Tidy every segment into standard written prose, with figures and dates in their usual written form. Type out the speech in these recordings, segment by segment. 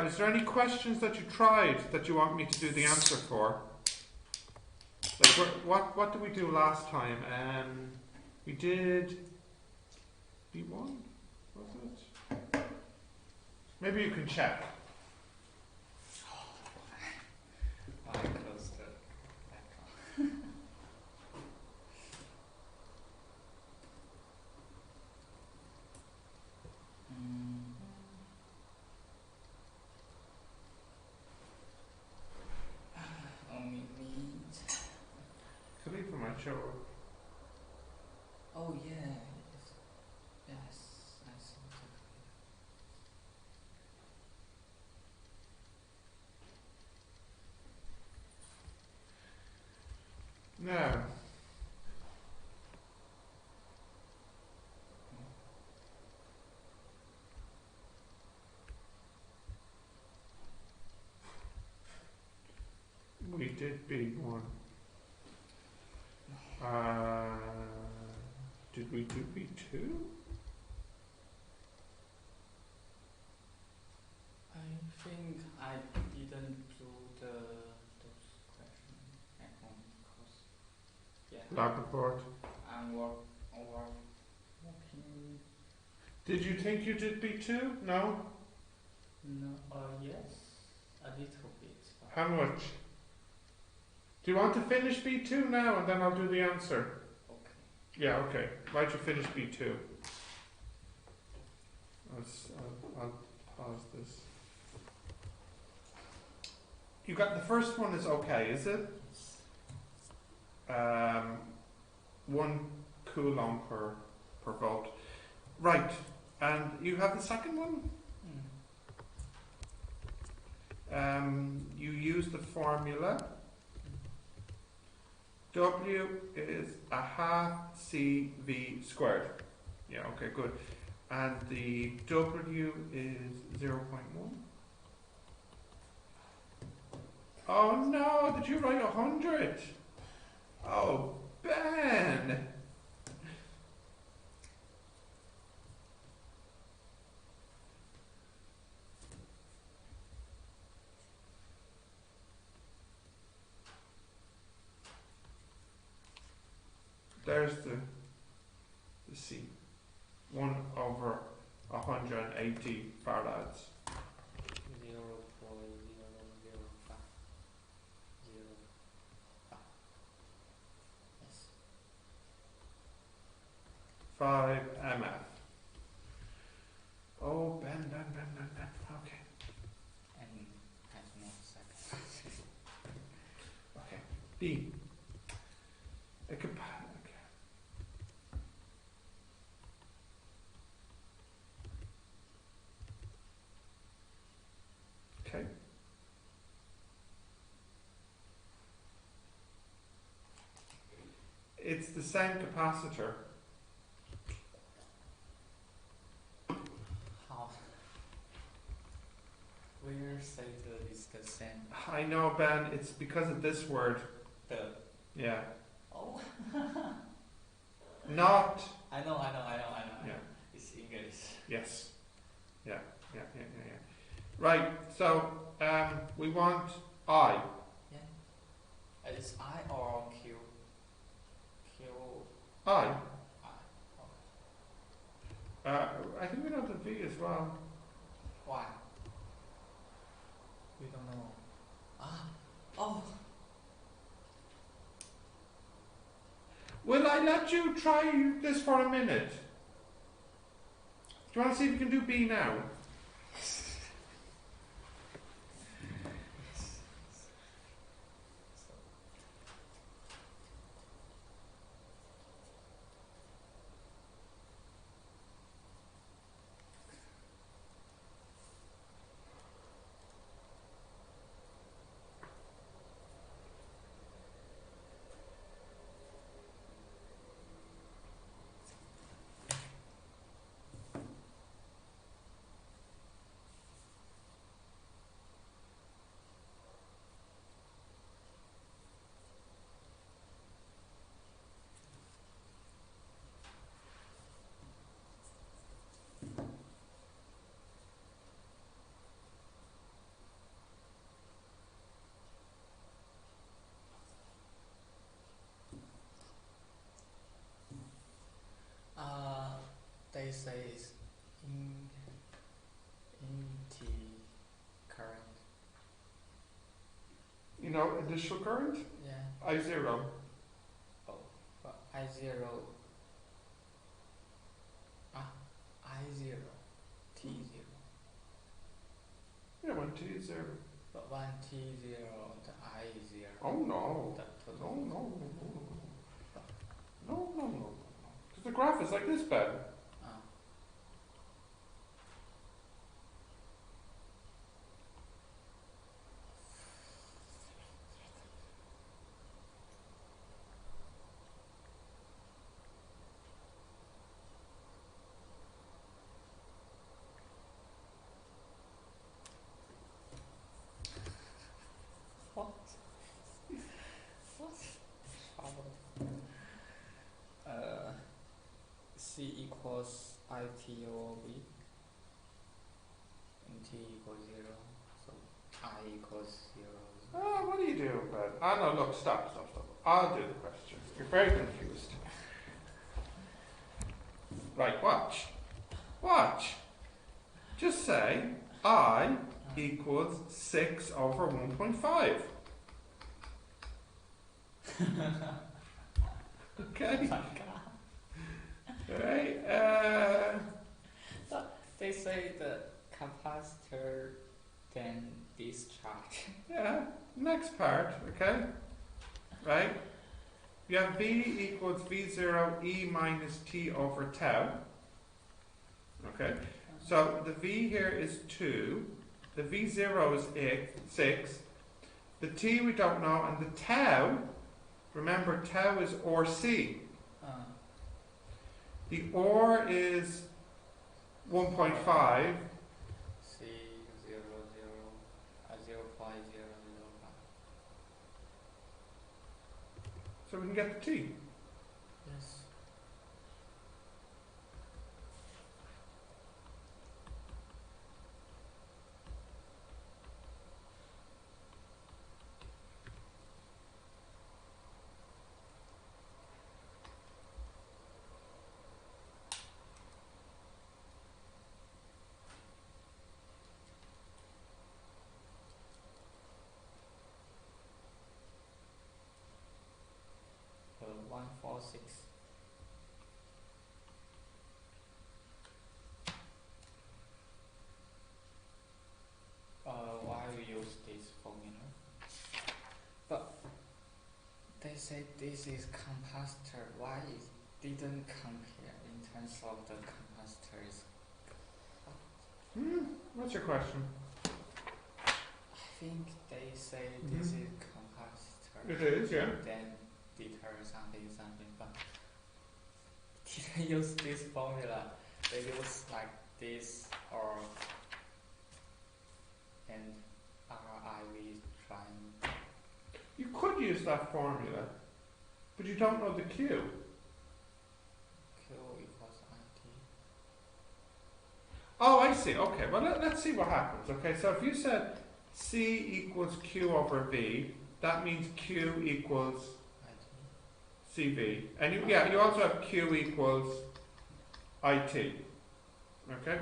Is there any questions that you tried that you want me to do the answer for? Like, what did we do last time? We did B1, was it? Maybe you can check. I closed the icon. Only need. Khalifa might show up. Oh yeah. Yes, I saw that. No. We did B1. Did we do B2? I think I didn't do those questions at home because Lab report. I'm working. Did you think you did B2? No? No, yes, a little bit. How much? Do you want to finish B2 now and then I'll do the answer? Okay. Yeah, okay. Why'd you finish B2? I'll pause this. You got the first one is okay, is it? 1 coulomb per volt. Right, and you have the second one? You use the formula. W is a half CV squared. Yeah, okay, good. And the W is 0.1. Oh no, did you write 100? Oh, Ben! There's the C. 1/180 farads. 0.0050. Yes. 5 MF. Oh, Ben. Okay. And has no second. Okay. B. Okay. It's the same capacitor. How? Where say that is the same? I know, Ben, it's because of this word. The. Yeah. Oh. Not. I know. Yeah. It's English. Yes. Yeah. Right, so we want I. Yeah. It's I or Q? Q. I. I. Okay. I think we know the V as well. Why? We don't know. Oh. Will I let you try this for a minute? Do you want to see if you can do B now? know initial current? Yeah. I0. Oh, but I0. I0. T0. Yeah, when T is 0. But when T0, the I0. Oh no. The No, total. no, no, no, no. No, no, no. Because the graph is like this, Ben. Ah. What? What? C equals IT over B, and T equals 0, so I equals 0. Ah, what are you doing, Ben? Ah, no, look, stop. I'll do the question. You're very confused. Right, watch. Just say I equals 6 over 1.5. Okay? Right? They say the capacitor then discharge. Yeah, next part, okay? Right? You have V equals V0 E minus T over tau. Okay? So the V here is 2. The V0 is 6. The T we don't know. And the tau, remember tau is OR-C. The OR is 1.5. C 0 0.005. So we can get the T. Yes. So 146. Why we use this formula? But they say this is capacitor. Why it didn't compare in terms of the capacitors? What's your question? I think they say this is capacitor. It is, yeah. Then deter something, but didn't use this formula. They use like this or and RIV trying. You could use that formula, but you don't know the Q. Q equals IT. Oh, I see. Okay, well, let's see what happens. Okay, so if you said C equals Q over V, that means Q equals IT. CV. And you also have Q equals IT. Okay?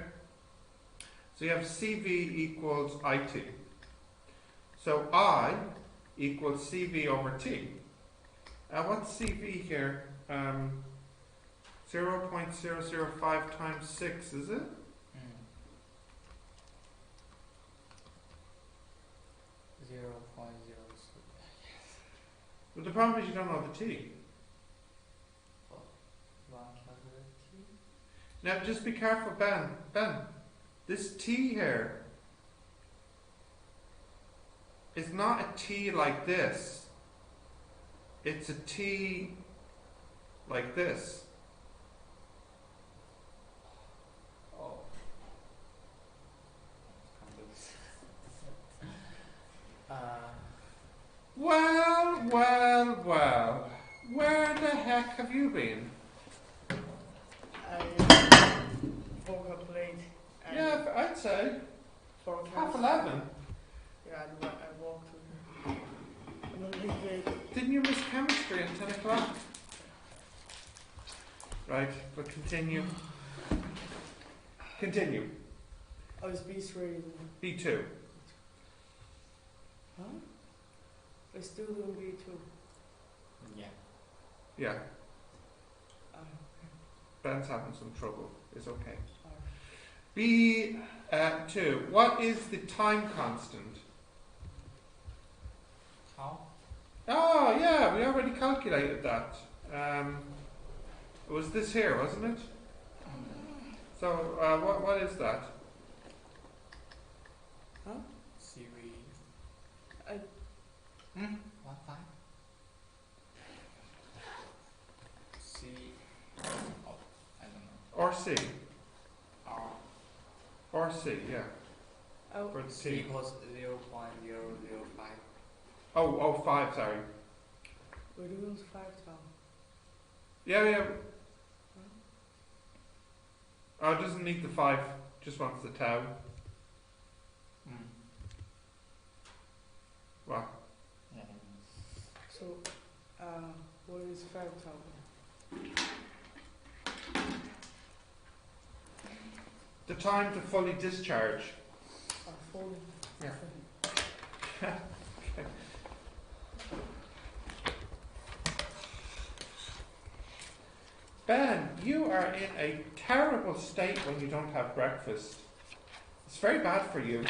So you have CV equals IT. So I equals CV over T. What's CV here? 0.005 times 6, is it? Mm. 0.03. But the problem is you don't know the T. One calculate T. Now just be careful, Ben. This T here is not a T like this. It's a T like this. Oh. Well. Where the heck have you been? I woke up late. And Yeah, I'd say for 11:30. Yeah, I walked a little bit. Didn't you miss chemistry at 10 o'clock? Right, but continue. I was B3. B2. Huh? We're still doing B2. Yeah. Yeah, Okay. Ben's having some trouble. It's okay. Alright. B2. What is the time constant? How? Oh, yeah, we already calculated that. It was this here, wasn't it? So, what is that? Huh? CV. I 1 5. C. Oh, I don't know. Or C? R. Or C, yeah. oh, For the C T. equals 0.005. Oh, 5, sorry. we're doing 5 now. Yeah. Oh, it doesn't need the 5, just wants the tau. What? Yeah. So, what is 5 now? The time to fully discharge. Fully. Yeah. Ben, you are in a terrible state when you don't have breakfast. It's very bad for you.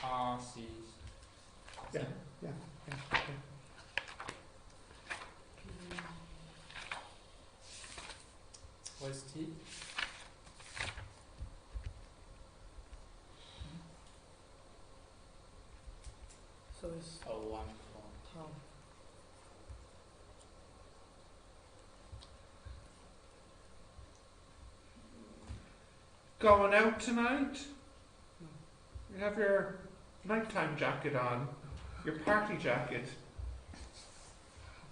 R C. Yeah. What's T? So it's 0 1 4. tau. Going out tonight? You have your nighttime jacket on, your party jacket.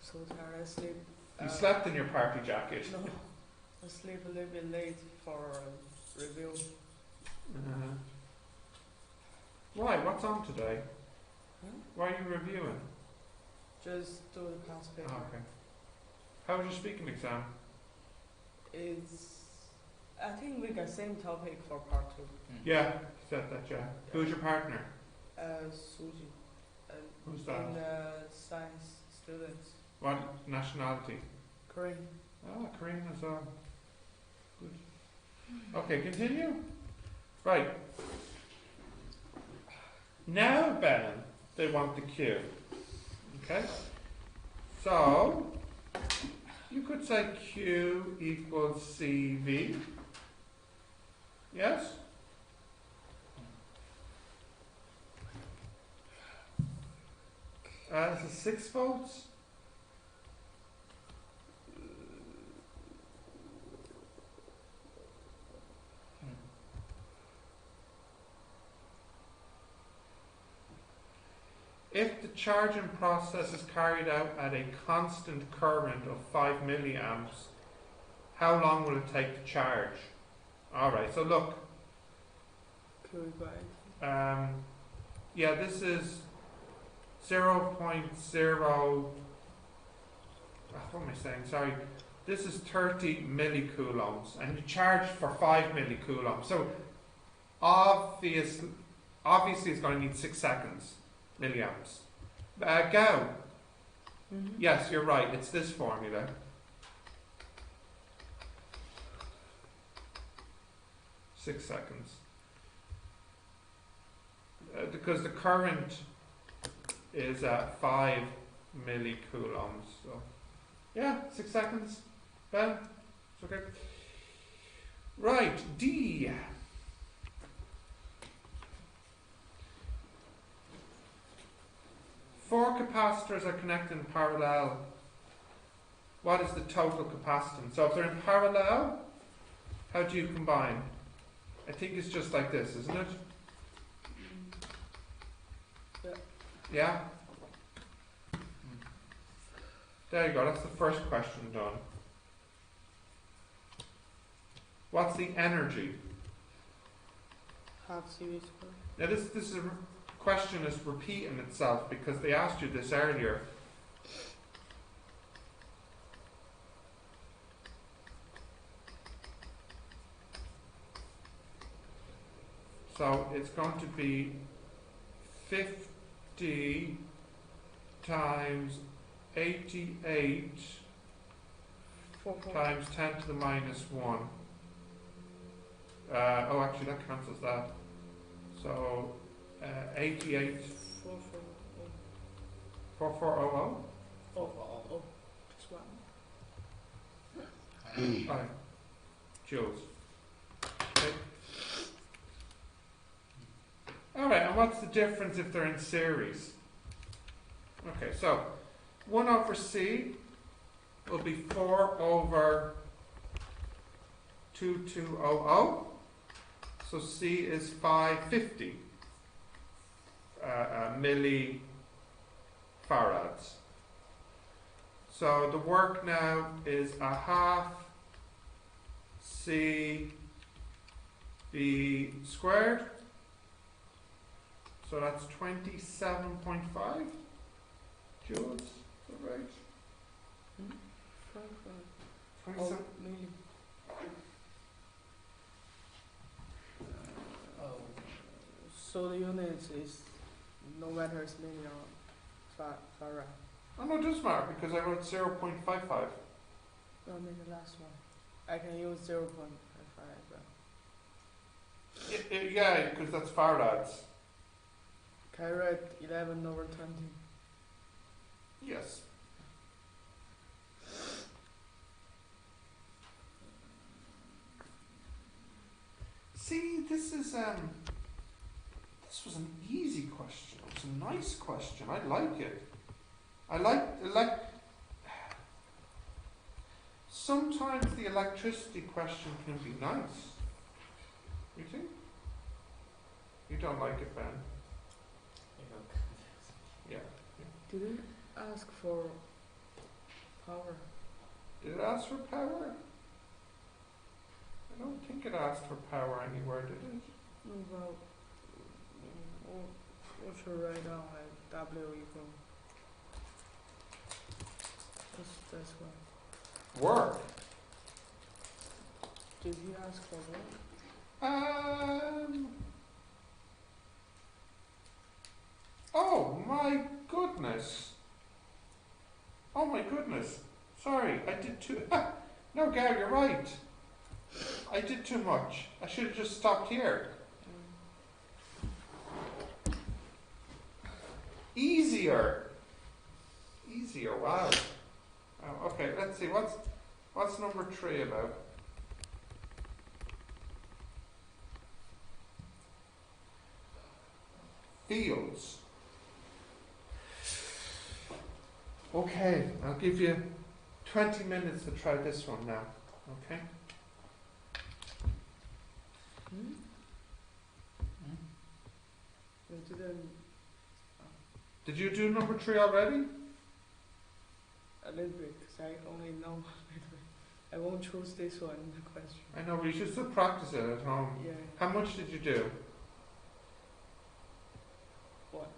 So tired. I sleep. You slept in your party jacket. No, I sleep a little bit late for review. Why? What's on today? Huh? Why are you reviewing? Just do the past paper. Oh, okay. How was your speaking exam? I think we got same topic for part 2. Yeah, you said that, yeah. Who's your partner? Suji. Who's that? In science students. What nationality? Korean. Ah, Korean as well. Good. Okay, continue. Right. Now, Ben, they want the Q. Okay? So, you could say Q equals CV. Yes? This is 6 volts. If the charging process is carried out at a constant current of 5 milliamps, how long will it take to charge? Alright, so look, Could we buy? yeah, this is 0.0, what am I saying? Sorry. This is 30 millicoulombs, and you charge for 5 millicoulombs. So, obviously it's going to need 6 seconds, milliamps. Gao, yes, you're right, it's this formula. Six seconds. Because the current is at 5 millicoulombs. So, yeah, 6 seconds. Ben, it's okay. Right, D. Four capacitors are connected in parallel. What is the total capacitance? So if they're in parallel, how do you combine? I think it's just like this, isn't it? Yeah? There you go, that's the first question done. What's the energy? Half CV squared. Now this is a question is repeating itself because they asked you this earlier. So it's going to be 50 times 88 4, 4. times 10 to the minus 1. Oh, actually, that counts as that. So, 88, 4, 4. 4400? Oh. Just one. Alright. Joules. Okay. Alright, and what's the difference if they're in series? Okay, so 1 over C will be 4 over 2200. So C is 550 millifarads. So the work now is a half C B squared. So that's 27.5 joules. Is that right? 5, 5. 27. Oh, milli. Oh, So the units is no matter it's milli or farad. Oh no, it does matter because I wrote 0.55. No, I mean the last one. I can use 0.55 as well. Yeah, because that's farads. Can I write 11 over 20? Yes. See, this was an easy question. It was a nice question. I like it. I like. Sometimes the electricity question can be nice. You think? You don't like it, Ben? you know, Yeah. Did it ask for power? Did it ask for power? I don't think it asked for power anywhere, did it? No, well, what should I write down like W equal? That's one. Work. Did he ask for what? Oh my goodness. Oh my goodness. Sorry, I did too. No, Gary, you're right. I did too much. I should have just stopped here. Easier. Easier. Wow. Oh, okay, let's see. What's number 3 about? Fields. Okay, I'll give you 20 minutes to try this one now. Okay? I didn't. Did you do number 3 already? A little bit, because I only know a little bit. I won't choose this one in the question. I know, but you should still practice it at home. Yeah. How much did you do? What?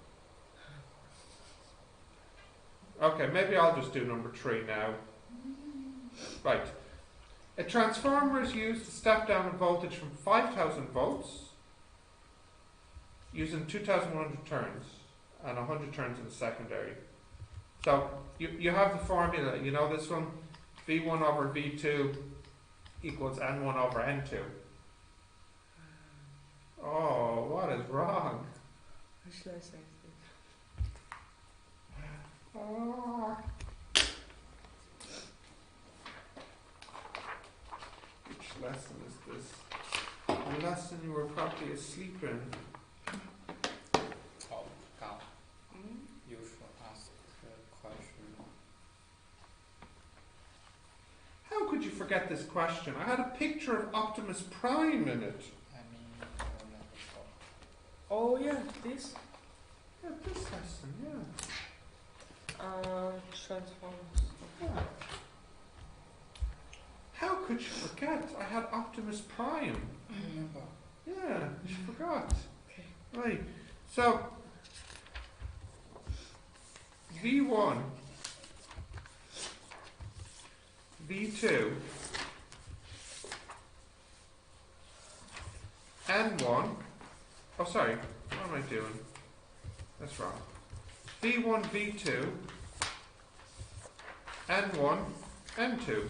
Okay, maybe I'll just do number 3 now. Right. A transformer is used to step down a voltage from 5,000 volts using 2,100 turns and 100 turns in the secondary. So you have the formula, you know this one? V1 over V2 equals N1 over N2. Oh, what is wrong? What should I say? Oh. Which lesson is this? The lesson you were probably asleep in. oh, God, you should ask the question. How could you forget this question? I had a picture of Optimus Prime in it. I mean, I don't know before. Oh yeah, this. Yeah, this lesson, yeah. Transformers. Yeah. How could you forget? I had Optimus Prime. I remember. Yeah, you forgot. Okay. Right. So V1, V2, N1. Oh, sorry. What am I doing? That's wrong. V1, V2, N1, N2.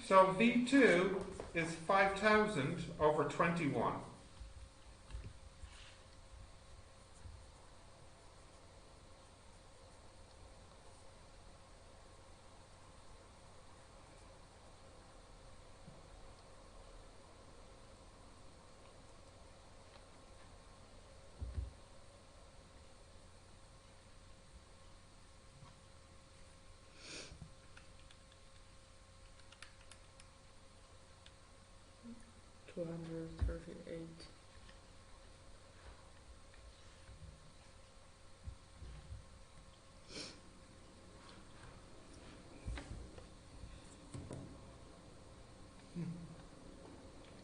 So V2 is 5,000 over 21. $238.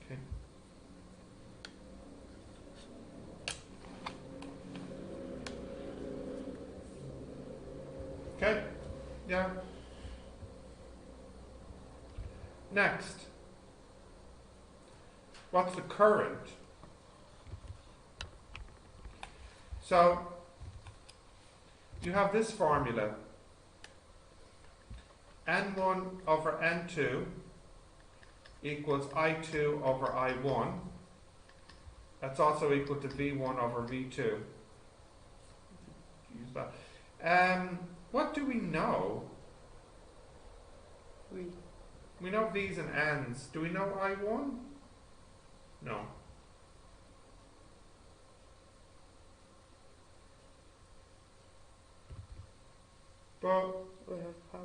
Okay. Okay. Yeah. Next. What's the current? So you have this formula. N1 over N2 equals I2 over I1. That's also equal to V1 over V2. Use that. What do we know? We know V's and N's. Do we know I1? No. But We have power.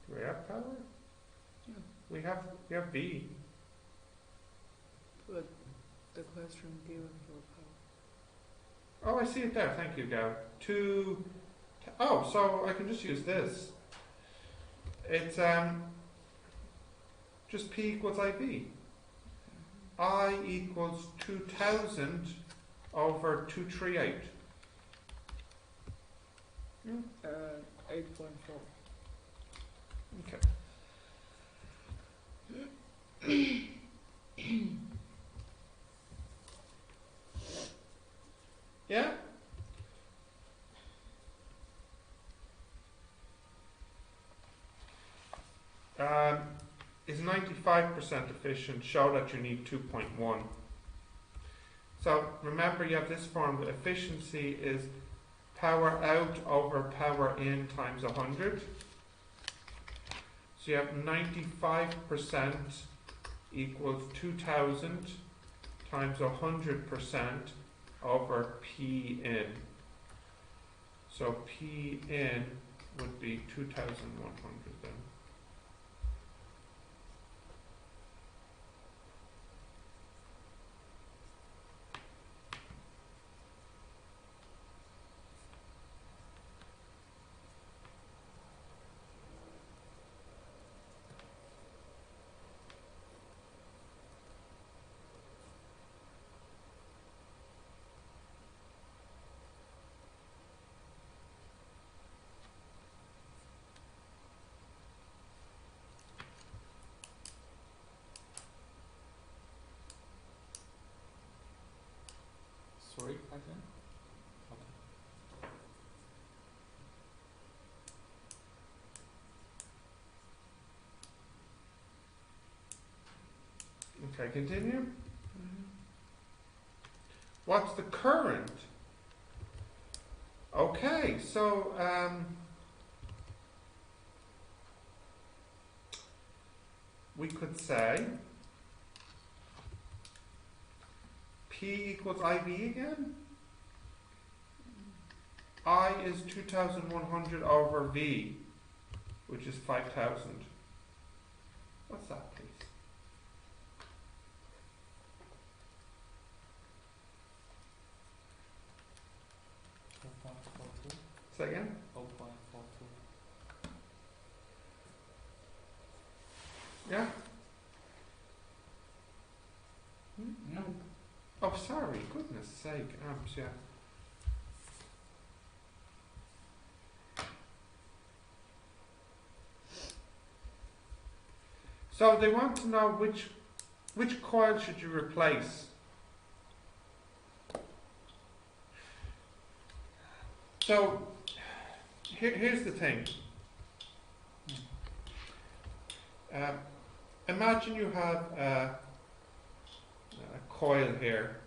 do we have power? Yeah. We have V. But the question given for power. Oh, I see it there. Thank you, Gav. Oh, so I can just use this. It's just P equals IV. I equals 2,000 over 238. 8.4. Okay. Yeah? Is 95% efficient, show that you need 2.1. So remember you have this formula, efficiency is power out over power in times 100. So you have 95% equals 2,000 times 100% over P in. So P in would be 2,100 then. Sorry, again? Okay, continue. What's the current? Okay, so we could say P equals IV again. I is 2,100 over V, which is 5,000. What's that, please? Say again? 0.42. Yeah? No. Oh, sorry. Goodness sake. Amps, yeah. So they want to know which coil should you replace So here's the thing. Imagine you have a coil here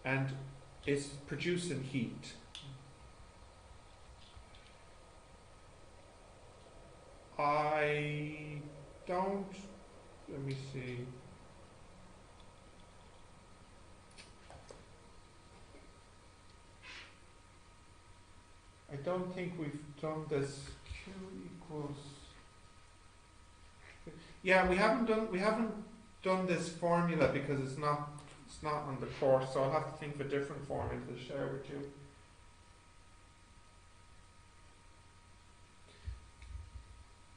and it's producing heat. I don't, let me see. I don't think we've done this. Q equals. Yeah, we haven't done this formula because it's not on the course, so I'll have to think of a different formula to share with you.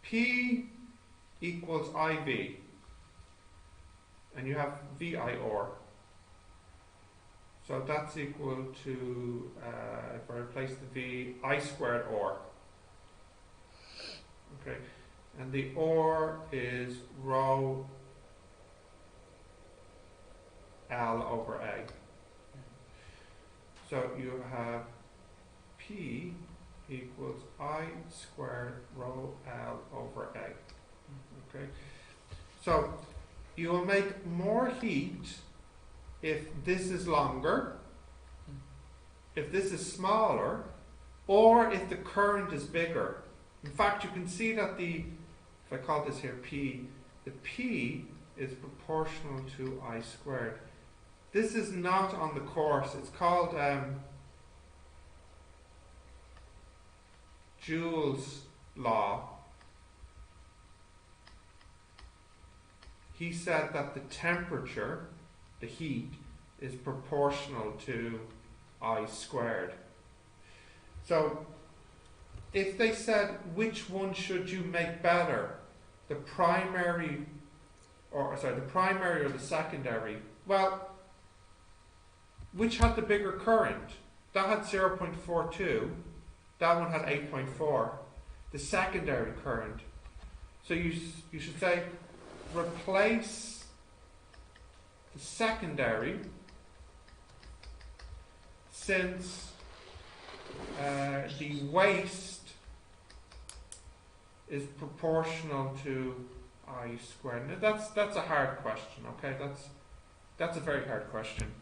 P equals IV, and you have VIR. So that's equal to, if I replace the V, I squared R. Okay, and the R is rho L over A. So you have P equals I squared rho L over A. Okay, so you will make more heat if this is longer, if this is smaller, or if the current is bigger. In fact, you can see that if I call this here P, the P is proportional to I squared. This is not on the course. It's called Joule's law. He said that the temperature, the heat, is proportional to I squared. So if they said which one should you make better, the primary or the secondary, well, which had the bigger current? That had 0.42, that one had 8.4, the secondary current. So you should say replace the secondary, since the waste is proportional to I squared. Now that's a hard question, okay? That's a very hard question.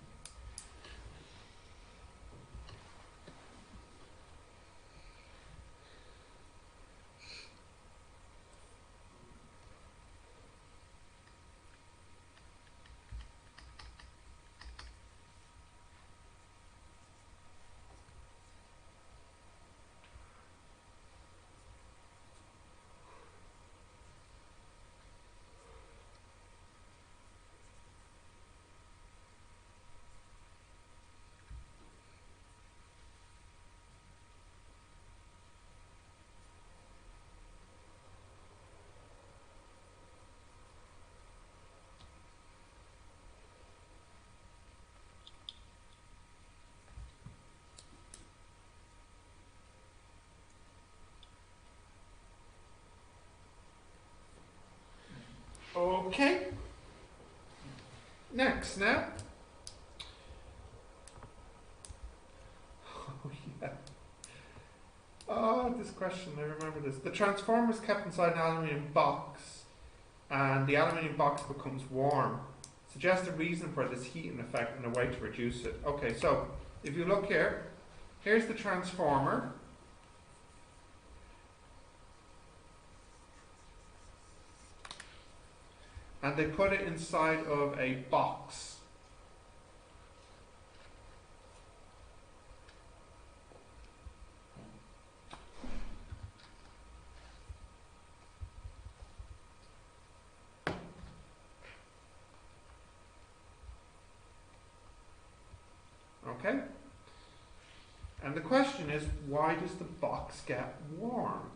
Okay. Next now. Oh yeah. Oh, this question, I remember this. The transformer is kept inside an aluminium box and the aluminium box becomes warm. Suggest a reason for this heating effect and a way to reduce it. Okay, so if you look here, here's the transformer. And they put it inside of a box. Okay? And the question is, why does the box get warm?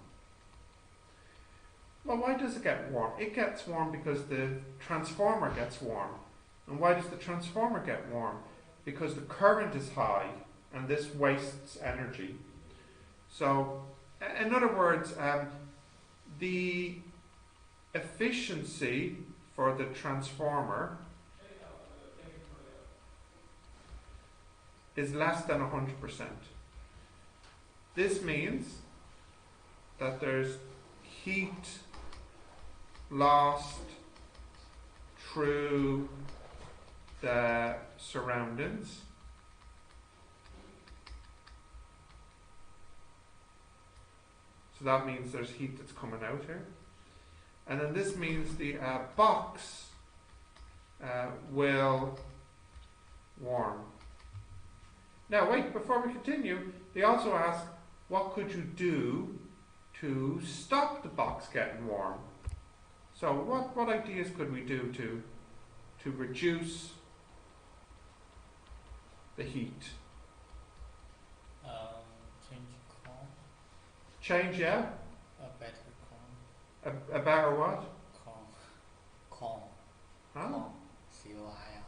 Well, why does it get warm? It gets warm because the transformer gets warm. And why does the transformer get warm? Because the current is high and this wastes energy. So, in other words, the efficiency for the transformer is less than 100%. this means that there's heat lost through the surroundings. So that means there's heat that's coming out here. And then this means the box will warm. Now wait, before we continue, they also ask, what could you do to stop the box getting warm? So what ideas could we do to reduce the heat? Change corn. Change, yeah? A better corn. A better what? Corn. Huh? Corn. C-O-I-L.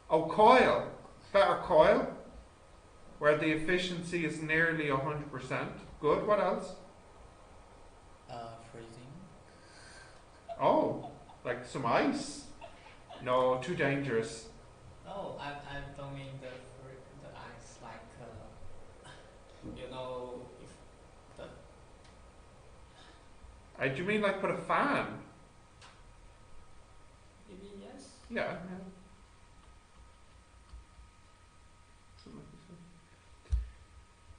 Oh, coil. Better coil, where the efficiency is nearly 100%. Good, what else? Freezing. Oh, like some ice? No, too dangerous. No, I don't mean the ice, like, you know, if the... Do you mean like put a fan? Maybe yes? Yeah.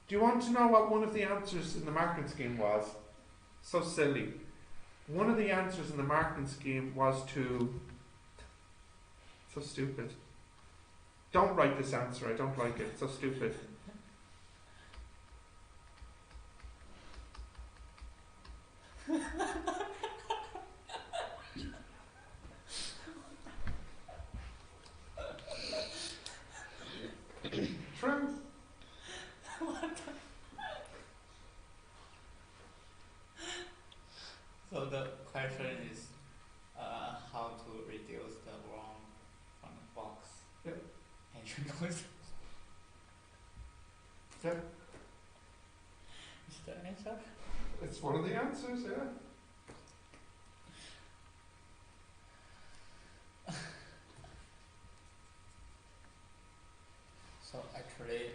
Do you want to know what one of the answers in the marketing scheme was? So silly. One of the answers in the marketing scheme was to... So stupid. Don't write this answer, I don't like it. It's so stupid. True. So the question is how to reduce the warm from the box. Yeah. And you know it's Yeah. is the answer? It's one of the answers, yeah. So actually,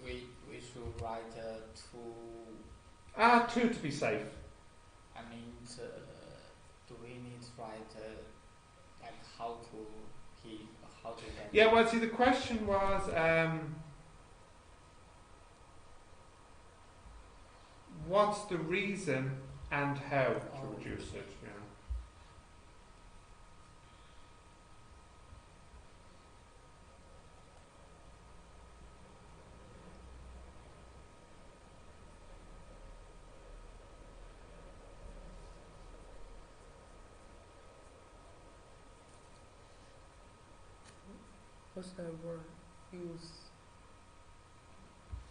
we should write two. 2 to be safe. I mean, do we need to write like how to get? Yeah, well, see, the question was, what's the reason and how to reduce it? Yeah. What's that word? Use.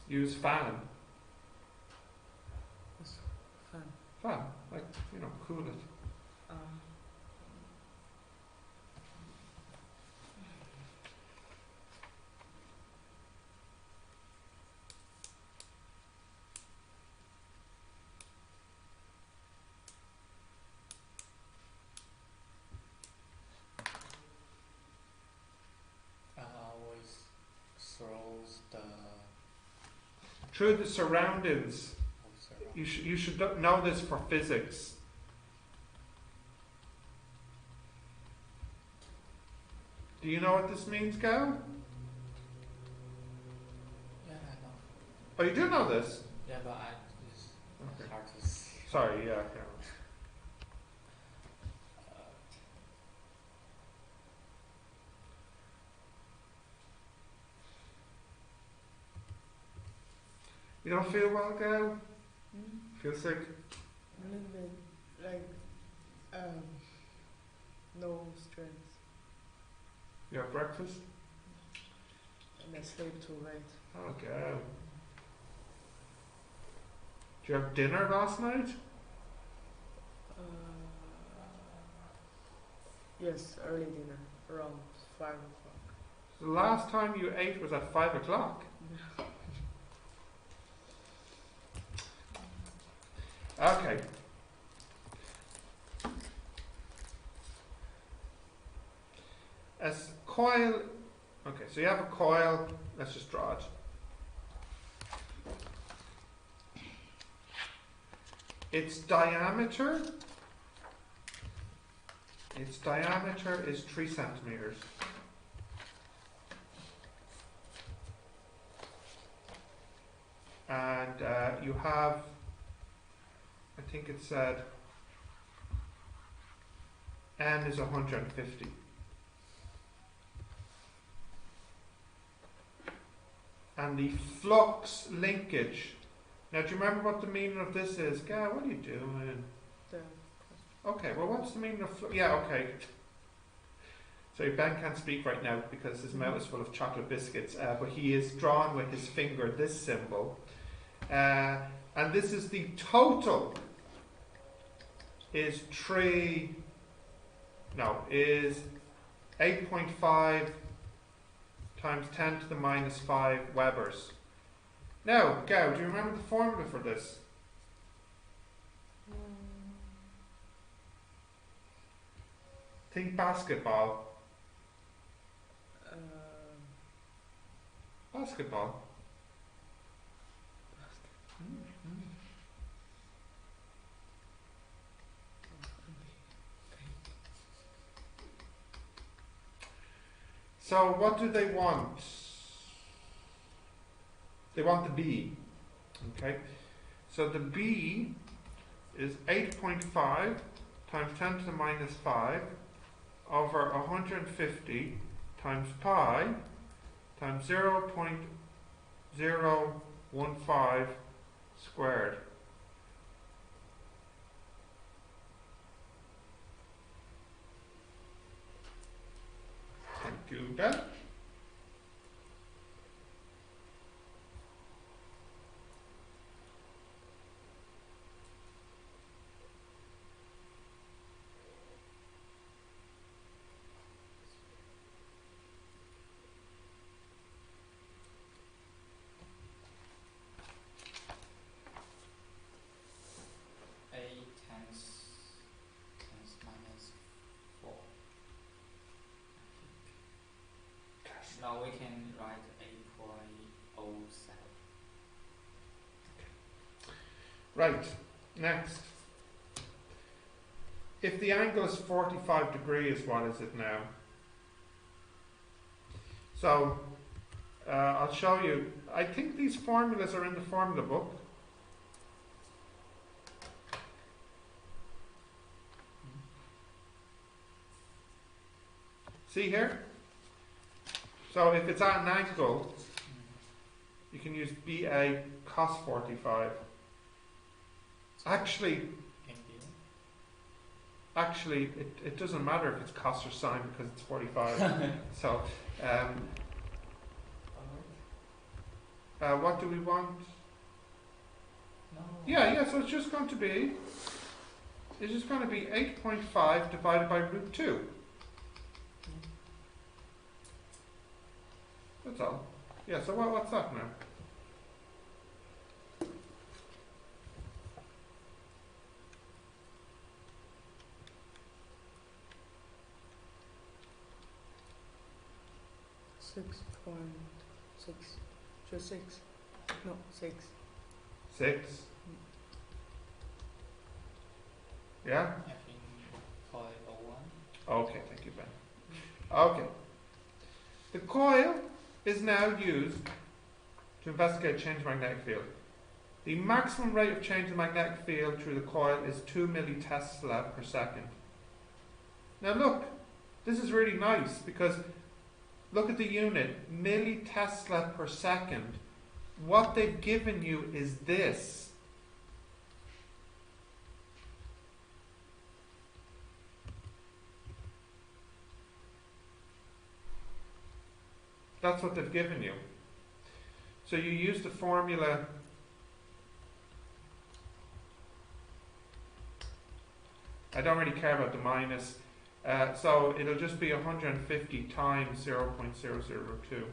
Use fan. What's fan? Fan, like, cool it. Always throws the. Through the surroundings. Oh, You should know this for physics. Do you know what this means, Gal? Yeah, I know. Oh, you do know this? Yeah, but it's Okay. hard to see. Sorry, yeah. You don't feel well, Gal? Feel sick? A little bit like no strength, You have breakfast? and I sleep too late. Okay. Did you have dinner last night? Yes, early dinner around 5 o'clock. The last time you ate was at 5 o'clock. Okay. As coil, okay, so you have a coil, let's just draw it. its diameter is 3 centimeters. And you have, I think it said, n is 150. And the flux linkage. Now, do you remember what the meaning of this is? Gail, what are you doing? Okay, well, what's the meaning of flux? Yeah, okay. Sorry, Ben can't speak right now because his mouth is full of chocolate biscuits, but he is drawn with his finger this symbol. And this is the total is 8.5 times 10 to the minus 5 Webers. Now, Gao, do you remember the formula for this? Think basketball. Basketball. So what do they want? They want the B. Okay. So the B is 8.5 times 10 to the minus 5 over 150 times pi times 0.015 squared. Thank you, Ben. Now we can write 8.07. Right, next. If the angle is 45 degrees, what is it now? So, I'll show you. I think these formulas are in the formula book. See here? So if it's at an angle, you can use BA cos 45. Actually, it doesn't matter if it's cos or sine because it's 45. So, what do we want? No. Yeah, so it's just going to be 8.5 divided by root 2. That's all. Yeah, so what's that now? Just 6. No, 6. 6. Yeah? I think 0.01. Okay, thank you, Ben. Okay. The coil is now used to investigate change in magnetic field. The maximum rate of change in magnetic field through the coil is 2 millitesla per second. Now look, this is really nice because look at the unit, millitesla per second. What they've given you is this. That's what they've given you. So you use the formula. I don't really care about the minus. So it'll just be 150 times 0.002.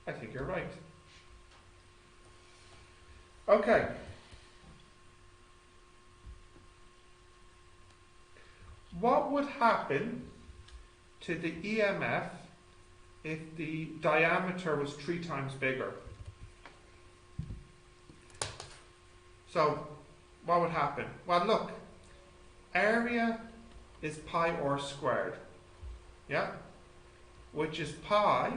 I think you're right. Okay. what would happen to the EMF if the diameter was 3 times bigger? So, what would happen? Well, look, area is pi r squared, yeah? Which is pi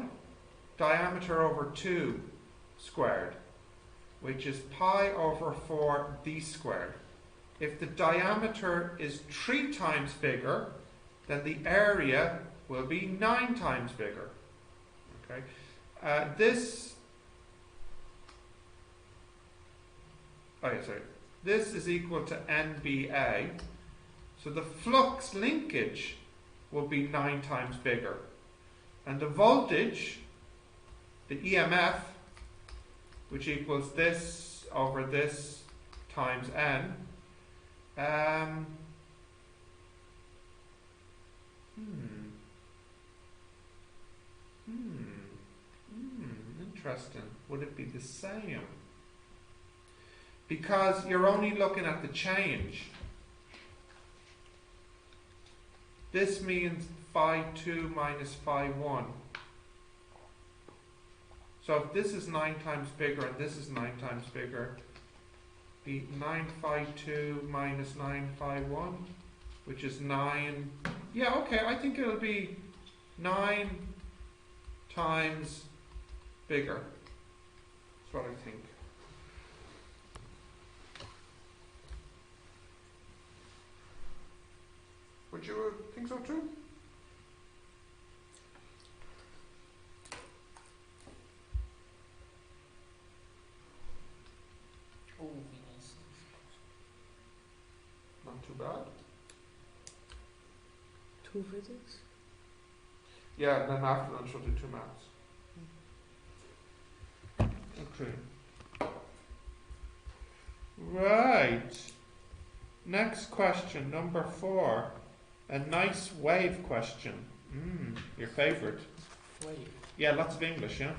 diameter over 2 squared, which is pi over 4 d squared. If the diameter is 3 times bigger, then the area will be 9 times bigger. Okay, this is equal to NBA. So the flux linkage will be 9 times bigger, and the voltage, the EMF, which equals this over this times N. Interesting. Would it be the same? Because you're only looking at the change. This means phi 2 minus phi 1. So if this is 9 times bigger and this is 9 times bigger, be 9 phi 2 minus 9 phi 1, which is 9. Yeah, okay, I think it'll be 9 times bigger. That's what I think. Would you think so too? Oh, Venus. Not too bad. 2 physics? Yeah, and then after lunch we'll do 2 maths. Okay. Right. Next question, number 4. A nice wave question. Your favourite. Wave. Yeah, lots of English, yeah?